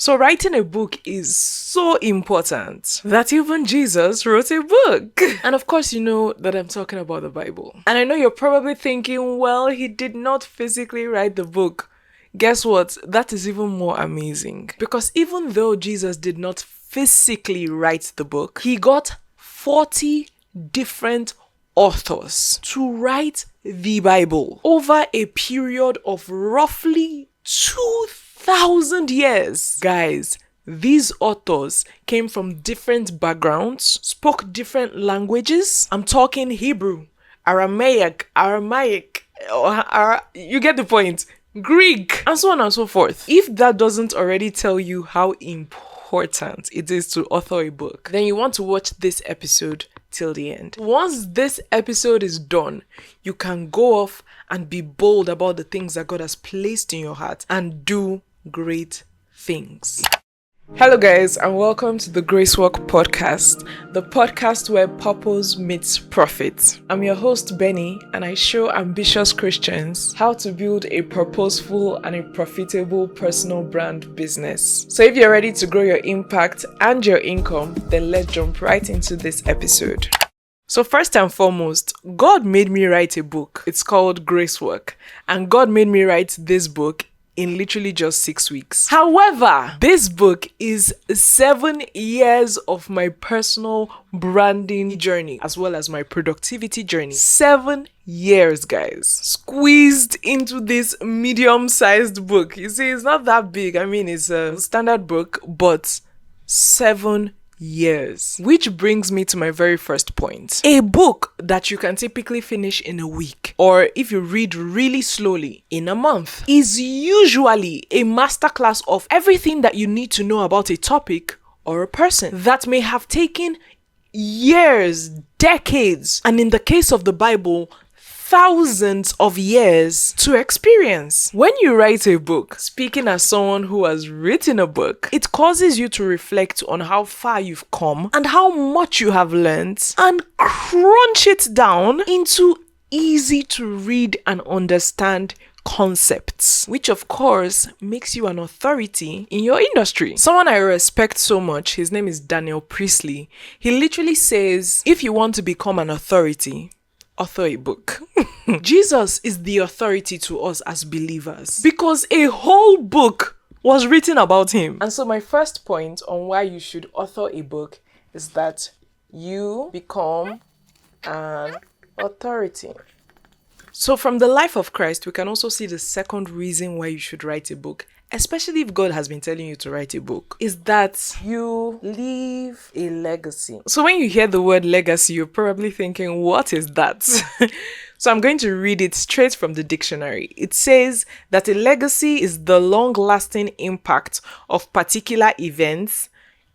So writing a book is so important that even Jesus wrote a book. And of course, you know that I'm talking about the Bible. And I know you're probably thinking, well, he did not physically write the book. Guess what? That is even more amazing. Because even though Jesus did not physically write the book, he got 40 different authors to write the Bible over a period of roughly 2,000 years. Guys, these authors came from different backgrounds, spoke different languages. I'm talking Hebrew, Aramaic, you get the point. Greek, and so on and so forth. If that doesn't already tell you how important it is to author a book, then you want to watch this episode till the end. Once this episode is done, you can go off and be bold about the things that God has placed in your heart and do great things. Hello guys, and welcome to the Grace Walk podcast, the podcast where purpose meets profit. I'm your host Benny, and I show ambitious Christians how to build a purposeful and a profitable personal brand business. So if you're ready to grow your impact and your income, then let's jump right into this episode. So first and foremost, God made me write a book. It's called Grace Walk, and God made me write this book in literally just 6 weeks. However, this book is 7 years of my personal branding journey as well as my productivity journey. 7 years, guys, squeezed into this medium-sized book. You see, it's not that big. I mean, it's a standard book, but 7 years. Which brings me to my very first point. A book that you can typically finish in a week, or if you read really slowly, in a month, is usually a masterclass of everything that you need to know about a topic or a person that may have taken years, decades, and in the case of the Bible, thousands of years to experience. When you write a book, speaking as someone who has written a book, it causes you to reflect on how far you've come and how much you have learned and crunch it down into easy to read and understand concepts, which of course makes you an authority in your industry. Someone I respect so much, his name is Benniechrisayeh. He literally says, if you want to become an authority, author a book. Jesus is the authority to us as believers because a whole book was written about him. And so my first point on why you should author a book is that you become an authority. So from the life of Christ, we can also see the second reason why you should write a book, especially if God has been telling you to write a book, is that you leave a legacy. So when you hear the word legacy, you're probably thinking, what is that? So I'm going to read it straight from the dictionary. It says that a legacy is the long-lasting impact of particular events,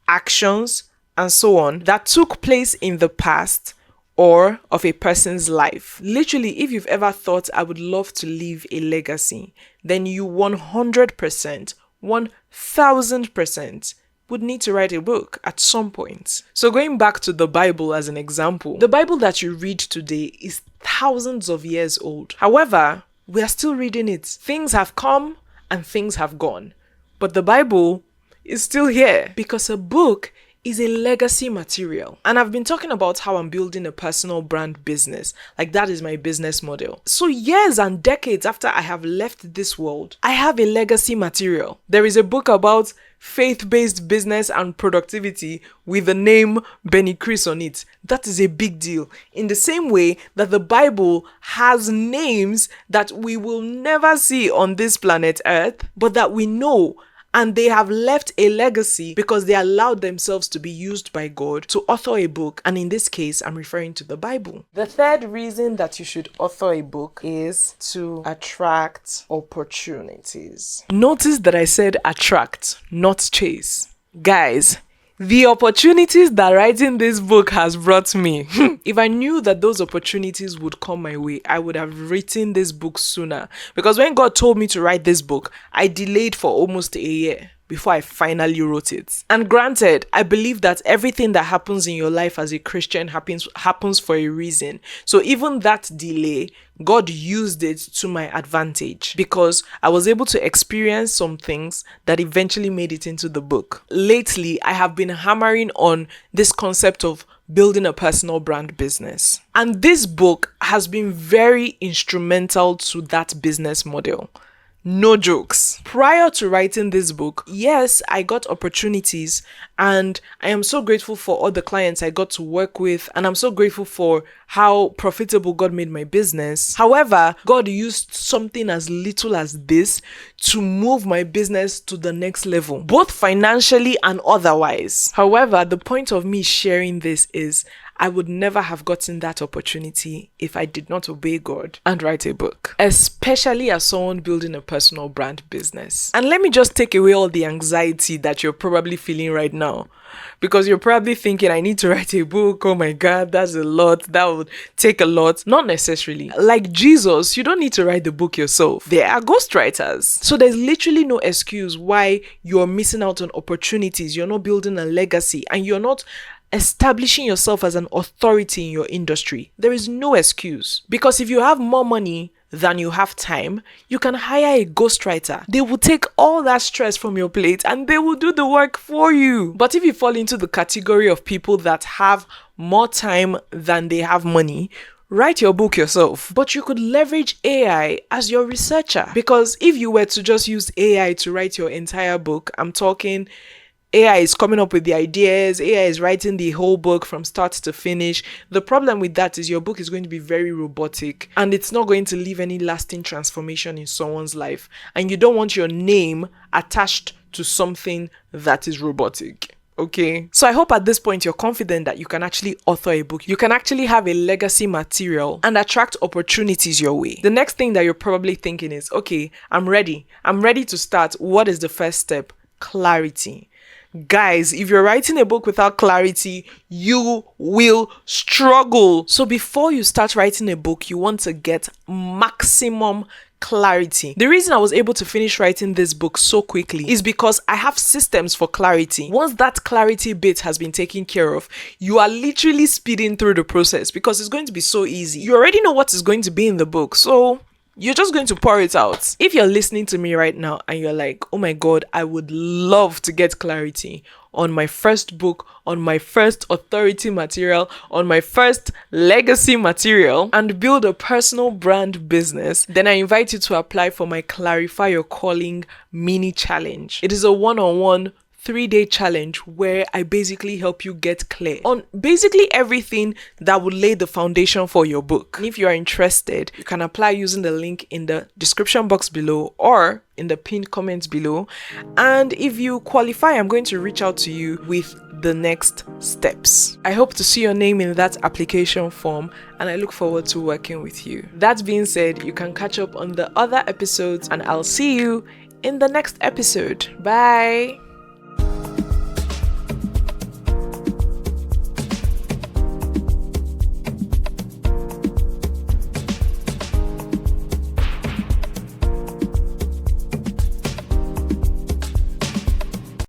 actions, and so on that took place in the past or of a person's life. Literally, if you've ever thought, I would love to leave a legacy, then you 100%, 1000% would need to write a book at some point. So going back to the Bible as an example, the Bible that you read today is thousands of years old. However, we are still reading it. Things have come and things have gone, but the Bible is still here because a book is a legacy material. And I've been talking about how I'm building a personal brand business. Like, that is my business model. So years and decades after I have left this world, I have a legacy material. There is a book about faith-based business and productivity with the name Benniechrisayeh on it. That is a big deal. In the same way that the Bible has names that we will never see on this planet Earth, but that we know. And they have left a legacy because they allowed themselves to be used by God to author a book. And in this case, I'm referring to the Bible. The third reason that you should author a book is to attract opportunities. Notice that I said attract, not chase. Guys, the opportunities that writing this book has brought me. If I knew that those opportunities would come my way, I would have written this book sooner. Because when God told me to write this book, I delayed for almost a year. before I finally wrote it. And granted, I believe that everything that happens in your life as a Christian happens for a reason. So even that delay, God used it to my advantage because I was able to experience some things that eventually made it into the book. Lately, I have been hammering on this concept of building a personal brand business. And this book has been very instrumental to that business model. No jokes. Prior to writing this book, yes, I got opportunities and I am so grateful for all the clients I got to work with, and I'm so grateful for how profitable God made my business. However, God used something as little as this to move my business to the next level, both financially and otherwise. However, the point of me sharing this is I would never have gotten that opportunity if I did not obey God and write a book, especially as someone building a personal brand business. And let me just take away all the anxiety that you're probably feeling right now, because you're probably thinking, I need to write a book. Oh my God, that's a lot. That would take a lot. Not necessarily. Like Jesus, you don't need to write the book yourself. There are ghostwriters. So there's literally no excuse why you're missing out on opportunities. You're not building a legacy and you're not establishing yourself as an authority in your industry. There is no excuse, because if you have more money than you have time, you can hire a ghostwriter. They will take all that stress from your plate and they will do the work for you. But if you fall into the category of people that have more time than they have money, write your book yourself. But you could leverage AI as your researcher, because if you were to just use AI to write your entire book, I'm talking AI is coming up with the ideas, AI is writing the whole book from start to finish. The problem with that is your book is going to be very robotic and it's not going to leave any lasting transformation in someone's life. And you don't want your name attached to something that is robotic. Okay, so I hope at this point you're confident that you can actually author a book. You can actually have a legacy material and attract opportunities your way. The next thing that you're probably thinking is, okay, I'm ready to start. What is the first step? Clarity. Guys, if you're writing a book without clarity, you will struggle. So before you start writing a book, you want to get maximum clarity. The reason I was able to finish writing this book so quickly is because I have systems for clarity. Once that clarity bit has been taken care of, you are literally speeding through the process because it's going to be so easy. You already know what is going to be in the book, so you're just going to pour it out. If you're listening to me right now and you're like, oh my God, I would love to get clarity on my first book, on my first authority material, on my first legacy material, and build a personal brand business, then I invite you to apply for my Clarify Your Calling mini challenge. It is a one-on-one 3-day challenge where I basically help you get clear on basically everything that would lay the foundation for your book. And if you are interested, you can apply using the link in the description box below or in the pinned comments below. And if you qualify, I'm going to reach out to you with the next steps. I hope to see your name in that application form and I look forward to working with you. That being said, you can catch up on the other episodes and I'll see you in the next episode. Bye.